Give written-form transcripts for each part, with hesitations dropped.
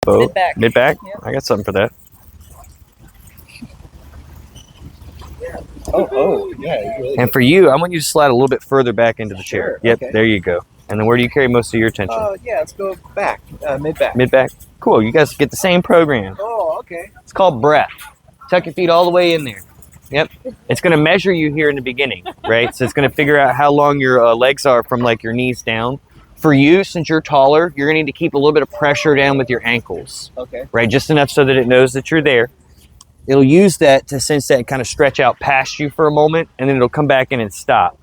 Both. Mid-back. Mid-back? Yep. I got something for that. Oh, yeah. Really And for you, I want you to slide a little bit further back into the chair. Sure, Yep, okay. there you go. And then where do you carry most of your attention? Yeah, let's go back. Mid-back. Mid-back? Cool, you guys get the same program. Oh, okay. It's called breath. Tuck your feet all the way in there. Yep. It's going to measure you here in the beginning, right? So it's going to figure out how long your legs are from like your knees down. For you, since you're taller, you're going to need to keep a little bit of pressure down with your ankles, Okay. right? Just enough so that it knows that you're there. It'll use that to sense that and kind of stretch out past you for a moment, and then it'll come back in and stop.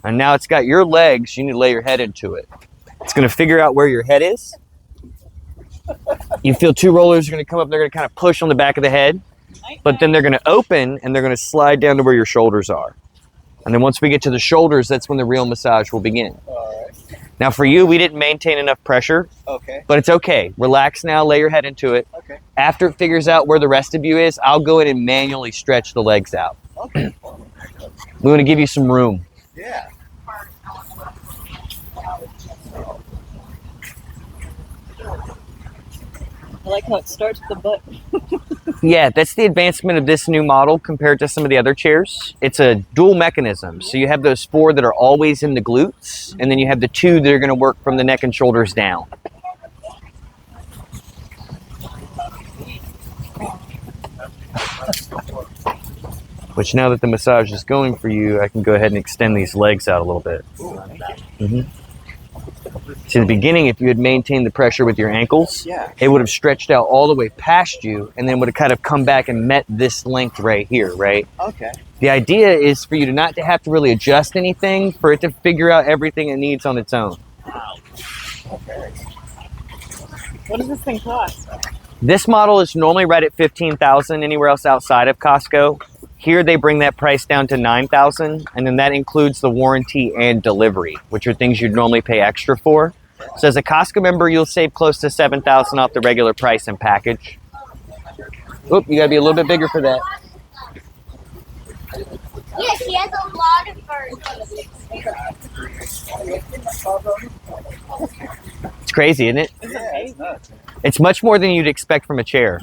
And now it's got your legs. You need to lay your head into it. It's going to figure out where your head is. You feel two rollers are going to come up. They're going to kind of push on the back of the head. But then they're going to open and they're going to slide down to where your shoulders are. And then once we get to the shoulders, that's when the real massage will begin. All right. Now for you, we didn't maintain enough pressure, Okay. but it's okay. Relax now, lay your head into it. Okay. After it figures out where the rest of you is, I'll go in and manually stretch the legs out. Okay. We want to give you some room. Yeah. I like how it starts with the butt. Yeah, that's the advancement of this new model compared to some of the other chairs. It's a dual mechanism. So you have those 4 that are always in the glutes, and then you have the 2 that are going to work from the neck and shoulders down. Which now that the massage is going for you, I can go ahead and extend these legs out a little bit. See, the beginning, if you had maintained the pressure with your ankles, Yeah. it would have stretched out all the way past you and then would have kind of come back and met this length right here, right? Okay. The idea is for you to not to have to really adjust anything, for it to figure out everything it needs on its own. Okay. What does this thing cost? This model is normally right at $15,000 anywhere else outside of Costco. Here they bring that price down to $9,000, and then that includes the warranty and delivery, which are things you'd normally pay extra for. So as a Costco member, you'll save close to $7,000 off the regular price and package. Oop, you gotta be a little bit bigger for that. Yeah, she has a lot of fur. It's crazy, isn't it? Yeah, it's nuts. It's much more than you'd expect from a chair.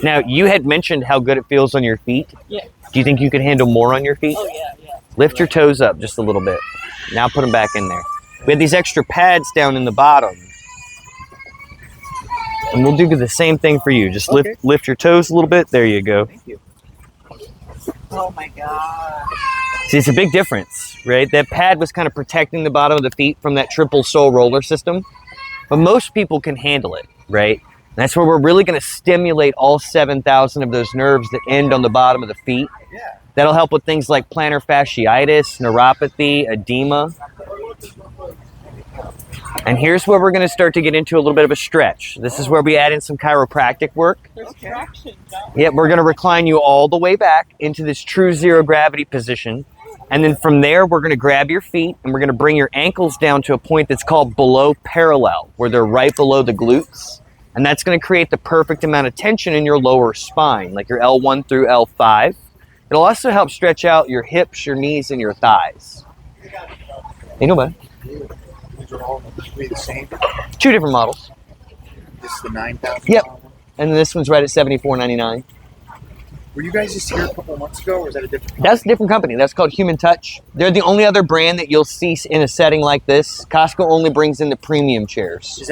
Now, you had mentioned how good it feels on your feet. Yeah. Do you think you could handle more on your feet? Oh, yeah. Lift your toes up just a little bit. Now put them back in there. We have these extra pads down in the bottom. And we'll do the same thing for you. Just lift your toes a little bit. There you go. Thank you. Oh, my God. See, it's a big difference, right? That pad was kind of protecting the bottom of the feet from that triple sole roller system. But most people can handle it, right? And that's where we're really going to stimulate all 7,000 of those nerves that end on the bottom of the feet. Yeah. That'll help with things like plantar fasciitis, neuropathy, edema. And here's where we're going to start to get into a little bit of a stretch. This is where we add in some chiropractic work. There's traction, John. Yep, we're going to recline you all the way back into this true zero gravity position. And then from there, we're going to grab your feet and we're going to bring your ankles down to a point that's called below parallel, where they're right below the glutes. And that's going to create the perfect amount of tension in your lower spine, like your L1 through L5. It'll also help stretch out your hips, your knees, and your thighs. You know what? These are all the same. 2 different models. This is the 9,000. Yep. And this one's right at $74.99. Were you guys just here a couple months ago, or was that a different? That's a different company. That's called Human Touch. They're the only other brand that you'll see in a setting like this. Costco only brings in the premium chairs. Is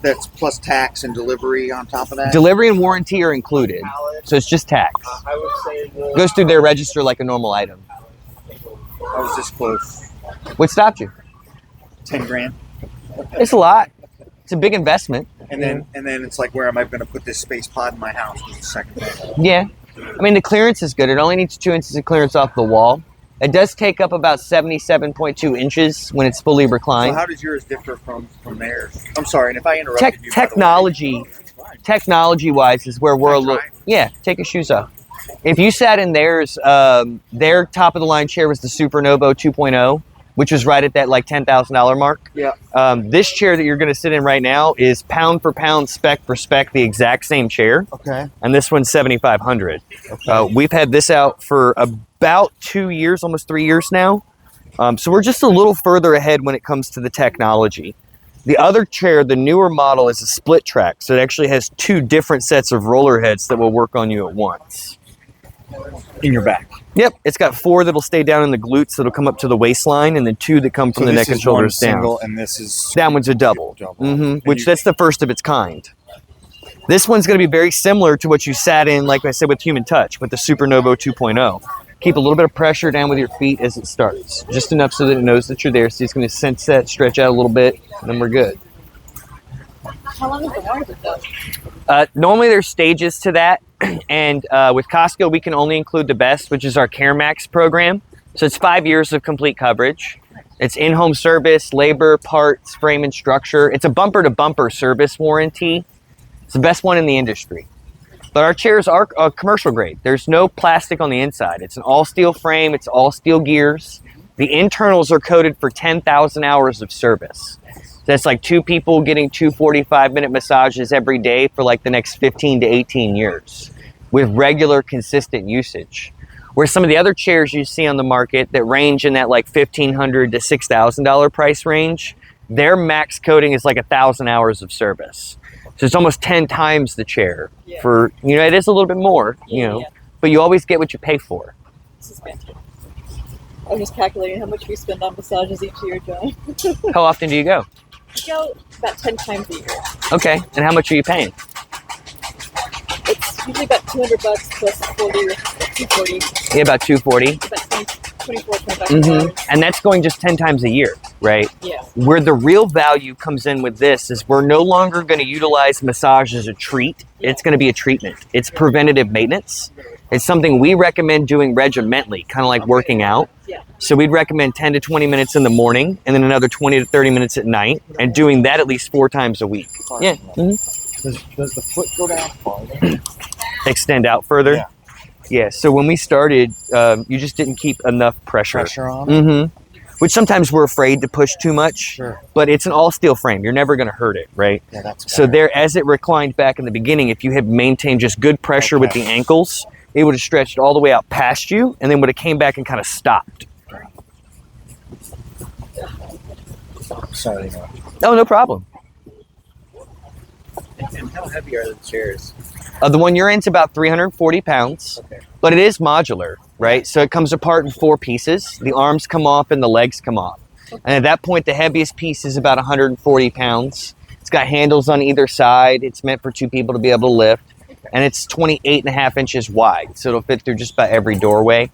that's plus tax and delivery on top of that? Delivery and warranty are included, so it's just tax. I would say It goes through their register like a normal item. I was this close. What stopped you? 10 grand. It's a lot. It's a big investment. And then it's like, where am I going to put this space pod in my house? Was the second thing. Yeah. I mean, the clearance is good. It only needs 2 inches of clearance off the wall. It does take up about 77.2 inches when it's fully So reclined. how does yours differ from theirs? I'm sorry, and if I interrupted you. by the way- Technology, Oh, that's fine. technology-wise is where we're a little... Yeah, take your shoes off. If you sat in theirs, their top-of-the-line chair was the Supernovo 2.0, which was right at that like $10,000 mark. Yeah. This chair that you're going to sit in right now is pound for pound, spec for spec, the exact same chair. Okay. And this one's $7,500. Okay. We've had this out for about 2 years, almost 3 years now. So we're just a little further ahead when it comes to the technology. The other chair, the newer model, is a split track. So it actually has 2 different sets of roller heads that will work on you at once. In your back. Yep, it's got 4 that'll stay down in the glutes that'll come up to the waistline, and then 2 that come from the neck and shoulders down. Single, and this is that one's a double. Which that's the first of its kind. This one's going to be very similar to what you sat in, like I said, with Human Touch, with the Supernovo 2.0. Keep a little bit of pressure down with your feet as it starts, just enough so that it knows that you're there. So it's going to sense that, stretch out a little bit, and then we're good. How long is the warranty though? Normally there's stages to that, and with Costco we can only include the best, which is our Care Max program. So it's 5 years of complete coverage. It's in-home service, labor, parts, frame and structure. It's a bumper-to-bumper service warranty. It's the best one in the industry. But our chairs are commercial grade. There's no plastic on the inside. It's an all steel frame. It's all steel gears. The internals are coated for 10,000 hours of service. That's like 2 people getting 2 45-minute massages every day for like the next 15 to 18 years with regular, consistent usage. Where some of the other chairs you see on the market that range in that like $1,500 to $6,000 price range, their max coating is like 1,000 hours of service. So it's almost 10 times the chair for, you know, it is a little bit more, you know, but you always get what you pay for. This is fantastic. I'm just calculating how much we spend on massages each year, John. How often do you go? We go about 10 times a year. Okay, and how much are you paying? It's usually about $200 plus 40 or 240. Yeah, about 240. About 24, 25 And that's going just 10 times a year, right? Yeah. Where the real value comes in with this is we're no longer going to utilize massage as a treat. It's going to be a treatment. It's preventative maintenance. It's something we recommend doing regimentally, kind of like working out. Yeah. So we'd recommend 10 to 20 minutes in the morning and then another 20 to 30 minutes at night, and doing that at least 4 times a week. Yeah. Does the foot go down farther? Extend out further. Yeah. Yeah, so when we started, you just didn't keep enough pressure on? Which sometimes we're afraid to push too much. Sure. But it's an all steel frame. You're never going to hurt it, right? Yeah, that's so better. there, as it reclined back in the beginning, if you had maintained just good pressure with the ankles, it would have stretched all the way out past you and then would have came back and kind of stopped. Sorry. Oh, no problem. And how heavy are the chairs? The one you're in's about 340 pounds, but it is modular, right? So it comes apart in 4 pieces. The arms come off and the legs come off. And at that point, the heaviest piece is about 140 pounds. It's got handles on either side. It's meant for 2 people to be able to lift. And it's 28.5 inches wide, so it'll fit through just about every doorway.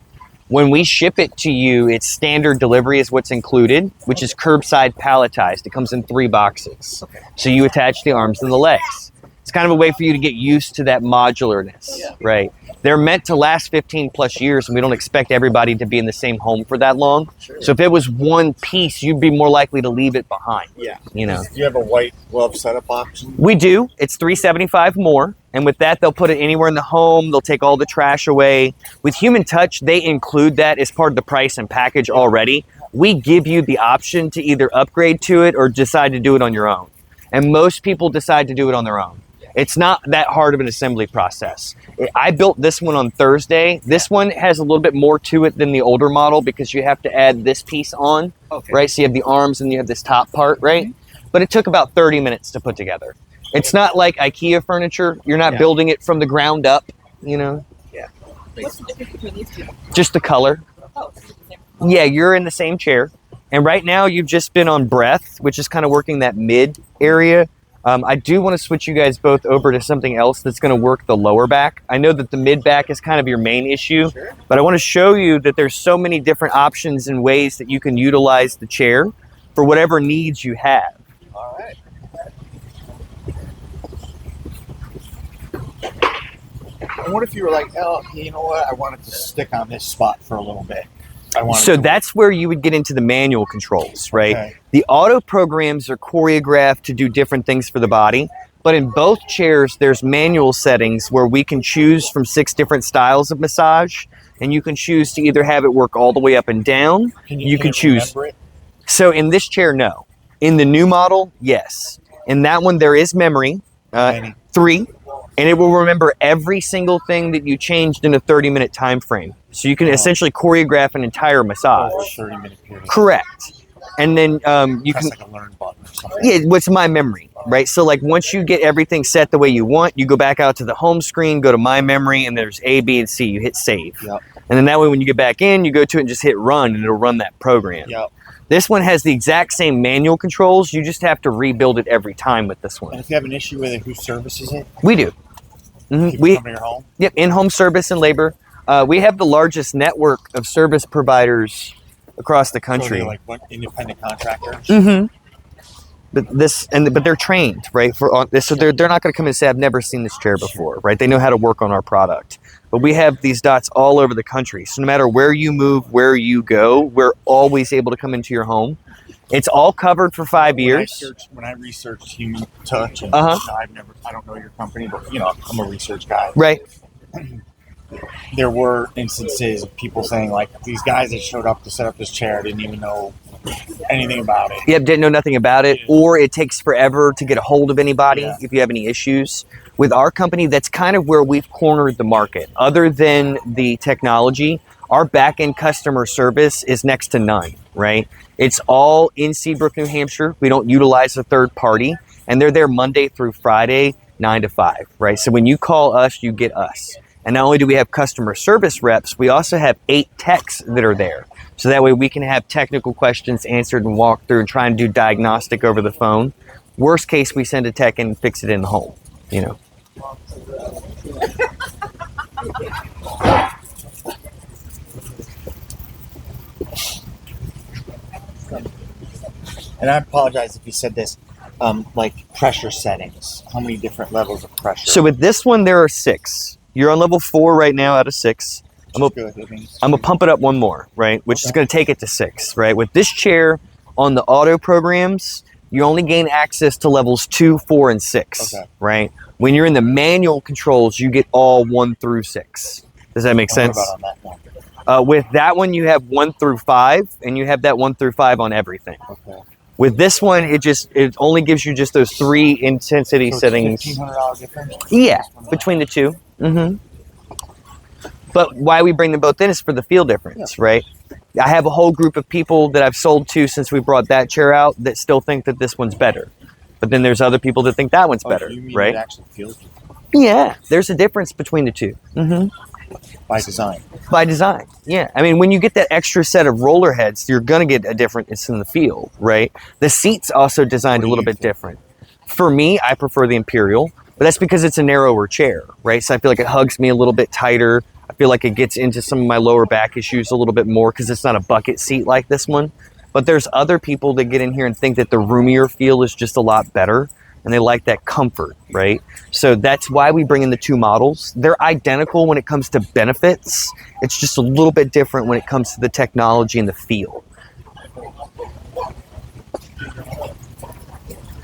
When we ship it to you, it's standard delivery is what's included, which is curbside palletized. It comes in 3 boxes. So you attach the arms and the legs. It's kind of a way for you to get used to that modularness, right? They're meant to last 15 plus years, and we don't expect everybody to be in the same home for that long. Sure. So if it was one piece, you'd be more likely to leave it behind. Yeah. You know. Do you have a white glove setup option? We do. It's $375 more. And with that, they'll put it anywhere in the home. They'll take all the trash away. With Human Touch, they include that as part of the price and package already. We give you the option to either upgrade to it or decide to do it on your own. And most people decide to do it on their own. It's not that hard of an assembly process. I built this one on Thursday. This one has a little bit more to it than the older model because you have to add this piece on, right? So you have the arms and you have this top part, right? But it took about 30 minutes to put together. It's not like IKEA furniture. You're not building it from the ground up, you know? Yeah. What's the difference between these two? Just the color. Oh, yeah, you're in the same chair. And right now you've just been on breath, which is kind of working that mid area. I do want to switch you guys both over to something else that's going to work the lower back. I know that the mid back is kind of your main issue, but I want to show you that there's so many different options and ways that you can utilize the chair for whatever needs you have. All right. And what if you were like, oh, you know what? I wanted to stick on this spot for a little bit. So that's where you would get into the manual controls, right? Okay. The auto programs are choreographed to do different things for the body, but in both chairs, there's manual settings where we can choose from 6 different styles of massage, and you can choose to either have it work all the way up and down. You can choose. So in this chair, no. In the new model, yes. In that one, there is memory, 3. And it will remember every single thing that you changed in a 30-minute time frame. So you can essentially choreograph an entire massage. 30-minute period. Correct. and then you Press can, like a learn button or something. yeah, what's my memory, right? So like once you get everything set the way you want, you go back out to the home screen, go to my memory, and there's A, B, and C. You hit save. Yep. And then that way when you get back in, you go to it and just hit run, and it'll run that program. Yep. This one has the exact same manual controls. You just have to rebuild it every time with this And one. if you have an issue with it, who services it? We do. People We come to your home? Yep, in-home service and labor. We have the largest network of service providers across the So country. they're like what, independent contractors? Mm-hmm. But they're trained, right? For this, so they're not going to come and say, "I've never seen this chair before," right? They know how to work on our product. But we have these dots all over the country, so no matter where you move, where you go, we're always able to come into your home. It's all covered for 5 years. When I researched Human Touch, and I don't know your company, but I'm a research guy. Right. There were instances of people saying like these guys that showed up to set up this chair didn't even know anything about it. Yep, didn't know nothing about it, or it takes forever to get a hold of anybody if you have any issues. With our company, that's kind of where we've cornered the market. Other than the technology, our back-end customer service is next to none, right? It's all in Seabrook, New Hampshire. We don't utilize a third party, and they're there Monday through Friday, 9 to 5, right? So when you call us, you get us. And not only do we have customer service reps, we also have 8 techs that are there. So that way we can have technical questions answered and walk through and try and do diagnostic over the phone. Worst case, we send a tech and fix it in the home, And I apologize if you said this, like pressure settings. How many different levels of pressure? So with this one, there are 6. You're on level 4 right now out of 6. I'm gonna pump it up one more, right? Which is gonna take it to 6, right? With this chair on the auto programs, you only gain access to levels 2, 4, and 6, right? When you're in the manual controls, you get all 1 through 6. Does that make sense? What about on that one? With that one, you have 1 through 5, and you have that 1 through 5 on everything. Okay. With this one, it only gives you just those 3 intensity settings. $1,500 difference? Yeah, between the two. Mm-hmm. But why we bring them both in is for the feel difference, right? I have a whole group of people that I've sold to since we brought that chair out that still think that this one's better. But then there's other people that think that one's better, you mean right? It actually feels different? Yeah, there's a difference between the two. Mm-hmm. By design. By design, yeah. I mean, when you get that extra set of roller heads, you're going to get a difference in the feel, right? The seat's also designed a little bit different. For me, I prefer the Imperial, but that's because it's a narrower chair, right? So I feel like it hugs me a little bit tighter. I feel like it gets into some of my lower back issues a little bit more because it's not a bucket seat like this one. But there's other people that get in here and think that the roomier feel is just a lot better, and they like that comfort, right? So that's why we bring in the 2 models. They're identical when it comes to benefits. It's just a little bit different when it comes to the technology and the feel.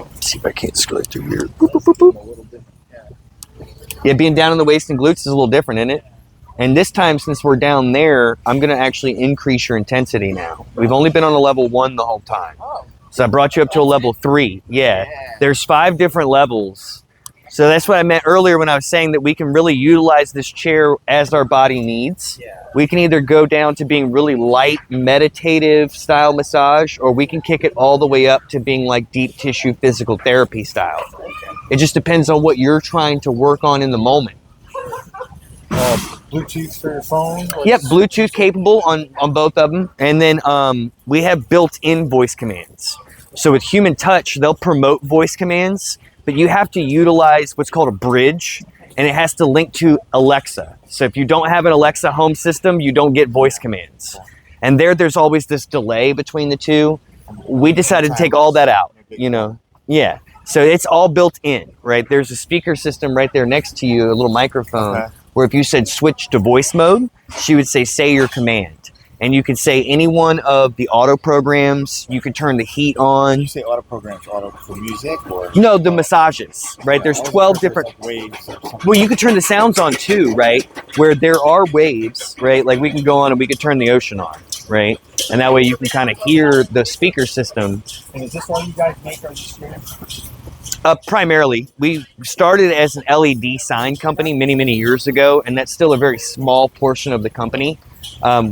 Let's see if I can't scroll through here. Boop, boop, boop, boop. Yeah, being down in the waist and glutes is a little different, isn't it? And this time, since we're down there, I'm going to actually increase your intensity now. We've only been on a level 1 the whole time. So I brought you up to a level 3. Yeah. There's 5 different levels. So that's what I meant earlier when I was saying that we can really utilize this chair as our body needs. We can either go down to being really light, meditative style massage, or we can kick it all the way up to being like deep tissue physical therapy style. It just depends on what you're trying to work on in the moment. Bluetooth for your phone? Yep, Bluetooth capable on both of them. And then we have built-in voice commands. So with Human Touch, they'll promote voice commands, but you have to utilize what's called a bridge, and it has to link to Alexa. So if you don't have an Alexa home system, you don't get voice commands. And there's always this delay between the two. We decided to take all that out, Yeah. So it's all built in, right? There's a speaker system right there next to you, a little microphone, where if you said switch to voice mode, she would say your command. And you could say any one of the auto programs. You could turn the heat on. When you say auto programs, auto for music or? No, the massages, right? There's 12 different waves or something. Well, you could turn the sounds on too, right? Where there are waves, right? Like we can go on and we could turn the ocean on, right? And that way you can kind of hear the speaker system. And is this all you guys make on your screen? Primarily, we started as an LED sign company many, many years ago, and that's still a very small portion of the company.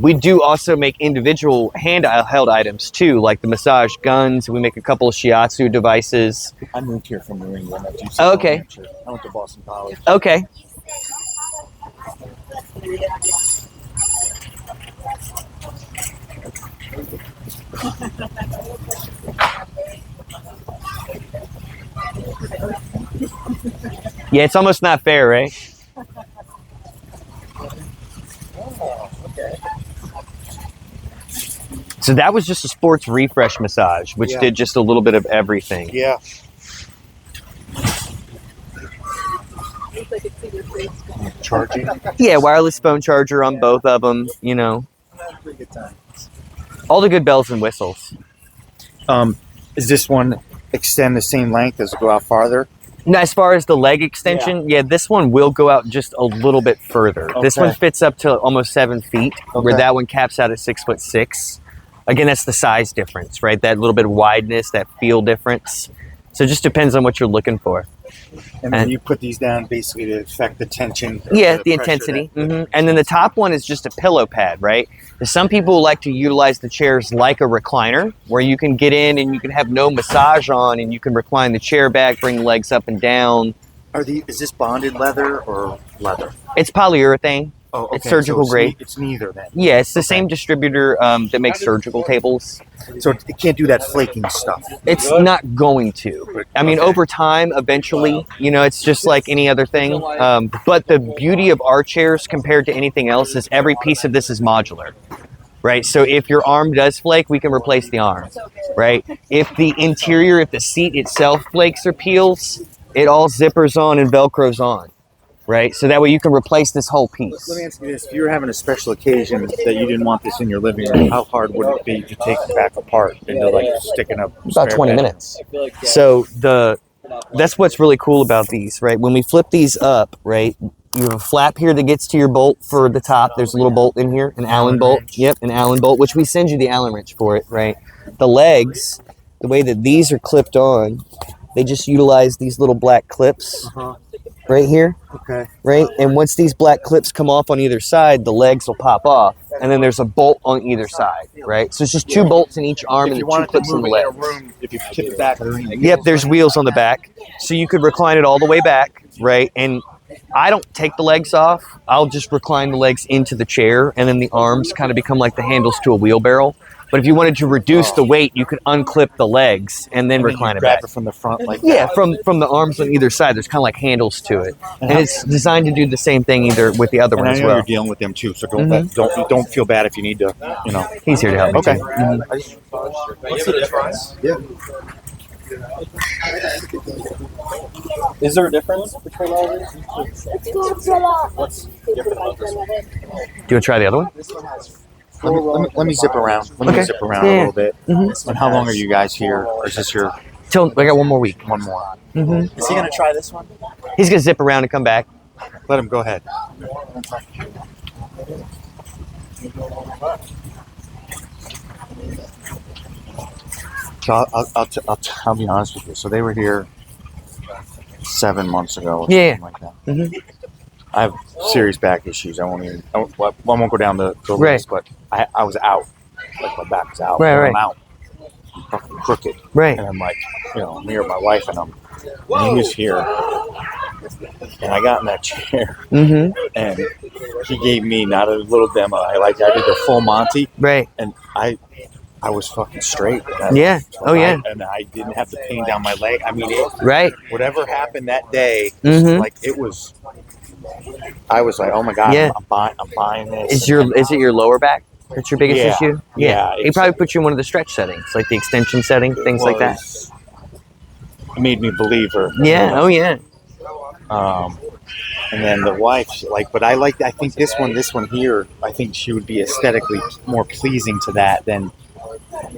We do also make individual handheld items too, like the massage guns. We make a couple of shiatsu devices. I moved here from New England. Oh, okay. I went to Boston College. Okay. Yeah, it's almost not fair, right? Oh, okay. So that was just a sports refresh massage, which did just a little bit of everything. Yeah. Charging. Yeah, wireless phone charger on both of them, you know. Pretty good time. All the good bells and whistles. Is this one extend the same length as go out farther? Now, as far as the leg extension, yeah, this one will go out just a little bit further. This one Okay. fits up to almost 7 feet, where Okay. that one caps out at 6'6". Again, that's the size difference, right? That little bit of wideness, that feel difference. So it just depends on what you're looking for. And then And- you put these down basically to affect the tension. Yeah, the pressure intensity. that- And then the top one is just a pillow pad, right? Some people like to utilize the chairs like a recliner, where you can get in and you can have no massage on, and you can recline the chair back, bring the legs up and down. Is this bonded leather or leather? It's polyurethane. Oh, okay. It's surgical grade. It's neither then. Yeah, it's the same distributor that makes surgical tables. So it can't do that flaking stuff. It's not going to. I mean, Okay. over time, eventually, you know, it's just like any other thing. But the beauty of our chairs compared to anything else is every piece of this is modular, right? So if your arm does flake, we can replace the arm, right? If the interior, if the seat itself flakes or peels, it all zippers on and Velcros on, right? So that way you can replace this whole piece. Let me ask you this: if you were having a special occasion that you didn't want this in your living room, how hard would it be to take it back apart into like sticking up? About 20 minutes. So that's what's really cool about these, right? When we flip these up, right, you have a flap here that gets to your bolt for the top. There's a little bolt in here, an Allen bolt. Yep, an Allen bolt, which we send you the Allen wrench for it, right? The legs, the way that these are clipped on, they just utilize these little black clips right here, Okay. right? And once these black clips come off on either side, the legs will pop off, and then there's a bolt on either side, right? So it's just 2 bolts in each arm If and you the 2 wanted to clips in move the it in a legs. room, if you tip it back, Yep, there's wheels on the back. So you could recline it all the way back, right? And I don't take the legs off. I'll just recline the legs into the chair, and then the arms kind of become like the handles to a wheelbarrow. But if you wanted to reduce the weight, you could unclip the legs and then recline it grab back. it from the front, like Yeah, from the arms on either side, there's kind of like handles to it, and it's designed to do the same thing either with the other And one I as know well. you're dealing with them too, so don't feel bad if you need to, you know. He's here to help me. Okay. too. What's the difference? Yeah. Is there a difference between all these? What's different about this one? Do you want to try the other one? Let me zip around. Let me Okay. zip around Yeah. a little bit. And how long are you guys here? Or is this your Till I got one more week. one more? Is he gonna try this one? He's gonna zip around and come back. Let him go ahead. So I'll be honest with you. So they were here 7 months ago or Yeah. something like that. Mhm. I have serious back issues. I won't go down the Right. list, but I was out. Like my back was out. Right, and right. I'm out. I'm fucking crooked. Right. And I'm like, I'm here with my wife, and he was here. And I got in that chair, Mm-hmm. and he gave me not a little demo. I did the full Monty, Right. and I was fucking straight. Yeah. Oh, yeah. And I didn't have the pain down my leg. I mean, Right. whatever happened that day, Mhm. like it was. I was like, oh my god, Yeah. I'm buying this. Is it your lower back that's your biggest Yeah. issue? Yeah, He probably put you in one of the stretch settings, like the extension setting, things like that. It made me believe her. Yeah. Oh yeah. And then the wife, but I think this one here, I think she would be aesthetically more pleasing to that than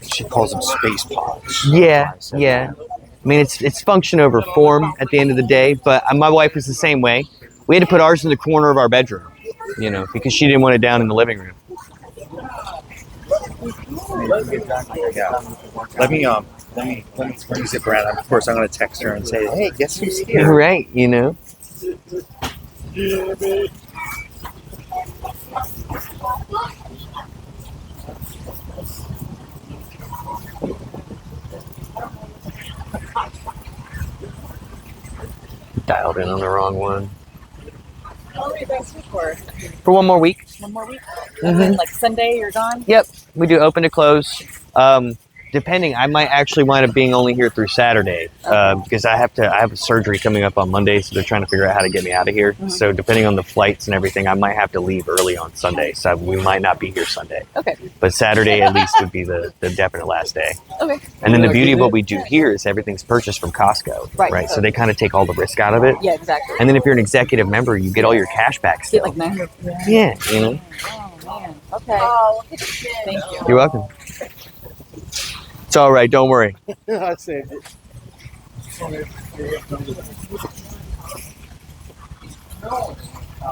she calls them space pods. Yeah. Yeah. I mean, it's function over form at the end of the day. But my wife was the same way. We had to put ours in the corner of our bedroom, because she didn't want it down in the living room. Yeah. Let me zip around. Of course, I'm going to text her and say, hey, guess who's here? Right. Dialed in on the wrong one. How long are you guys here for? For 1 more week. 1 more week? Mhm. And then, like Sunday, you're gone? Yep, we do open to close. Depending, I might actually wind up being only here through Saturday because I have a surgery coming up on Monday, so they're trying to figure out how to get me out of here. Mhm. So depending on the flights and everything, I might have to leave early on Sunday, so we might not be here Sunday. Okay. But Saturday at least would be the definite last day. Okay. And then the beauty of what we do here is everything's purchased from Costco, Right. So they kind of take all the risk out of it. Yeah, exactly. And then if you're an executive member, you get all your cash back Get still. like 900. Yeah, you know. Oh, man. Okay. Oh, look at this. Thank you. You're welcome. It's all right. Don't worry. I saved it.